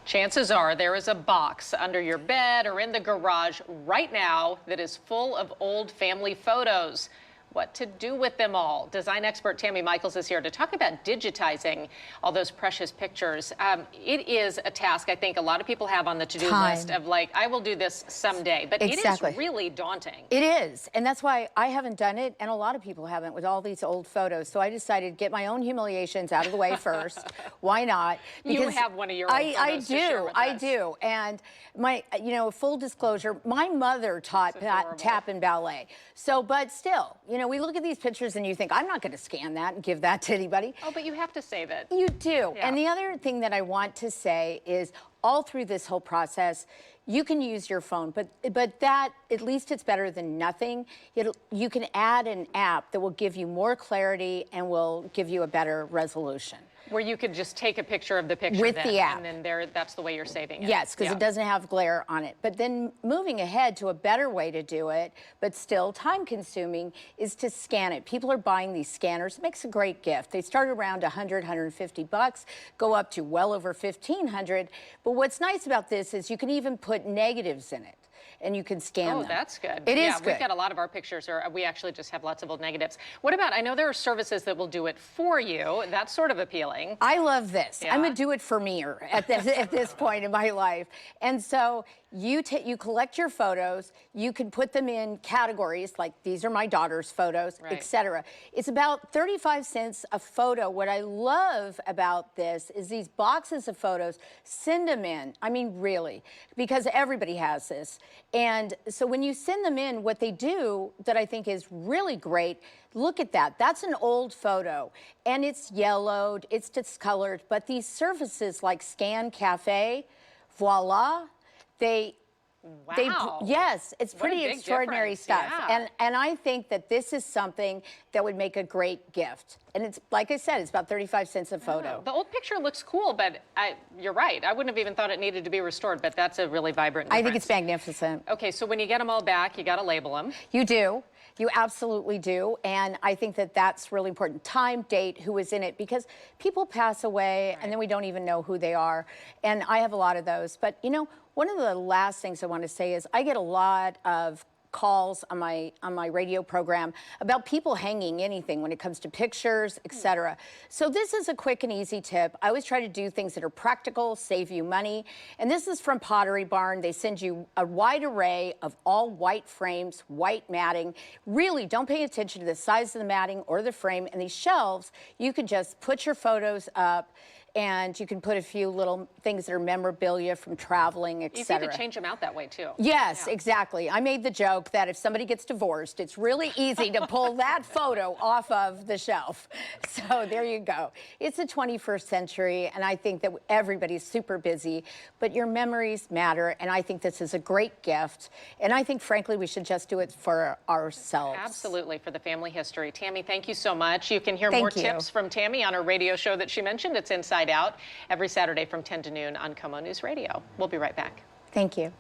Chances are there is a box under your bed or in the garage right now that is full of old family photos. What to do with them all? Design expert Tami is here to talk about digitizing all those precious pictures. It is a task I think a lot of people have on the to-do list of like, I will do this someday, but it is really daunting. It is, and that's why I haven't done it, and a lot of people haven't with all these old photos. So I decided to get my own humiliations out of the way first. Why not? Because you have one of your own photos to share with us. I do, and my, full disclosure, my mother taught tap and ballet. So, but still, we look at these pictures and you think, I'm not going to scan that and give that to anybody. Oh, but you have to save it. You do. Yeah. And the other thing that I want to say is all through this whole process, you can use your phone, but that, at least it's better than nothing. You can add an app that will give you more clarity and will give you a better resolution. Where you could just take a picture of the picture with the app. And then that's the way you're saving it. Yes, because it doesn't have glare on it. But then moving ahead to a better way to do it, but still time consuming, is to scan it. People are buying these scanners. It makes a great gift. They start around 100, 150 bucks, go up to well over 1,500. But what's nice about this is you can even put negatives in it, and you can scan them. Oh, that's good. It is good. We've got a lot of our pictures, or we actually just have lots of old negatives. What about, I know there are services that will do it for you. That's sort of appealing. I love this. Yeah. I'm a do-it-for-meer at this point in my life. And so you collect your photos, you can put them in categories, like these are my daughter's photos, etc. It's about 35 cents a photo. What I love about this is these boxes of photos, send them in. I mean, really, because everybody has this. And so when you send them in, what they do that I think is really great, look at that. That's an old photo, and it's yellowed, it's discolored, but these services like Scan Cafe, voila, yes, it's pretty extraordinary stuff. Yeah. And I think that this is something that would make a great gift. And it's, like I said, it's about 35 cents a photo. The old picture looks cool, but you're right. I wouldn't have even thought it needed to be restored, but that's a really vibrant difference. I think it's magnificent. Okay, so when you get them all back, you got to label them. You do. You absolutely do. And I think that that's really important. Time, date, who was in it, because people pass away and then we don't even know who they are. And I have a lot of those. But, one of the last things I want to say is I get a lot of calls on my radio program about people hanging anything when it comes to pictures, etc. So this is a quick and easy tip. I always try to do things that are practical, save you money. And this is from Pottery Barn. They send you a wide array of all white frames, white matting. Really, don't pay attention to the size of the matting or the frame. And these shelves, you can just put your photos up, and you can put a few little things that are memorabilia from traveling, etc. Easy to change them out that way, too. Yes, exactly. I made the joke that if somebody gets divorced, it's really easy to pull that photo off of the shelf. So there you go. It's the 21st century, and I think that everybody's super busy, but your memories matter, and I think this is a great gift. And I think, frankly, we should just do it for ourselves. Absolutely, for the family history. Tami, thank you so much. You can hear more tips from Tami on her radio show that she mentioned. It's Inside Out every Saturday from 10 to noon on Como News Radio. We'll be right back. Thank you.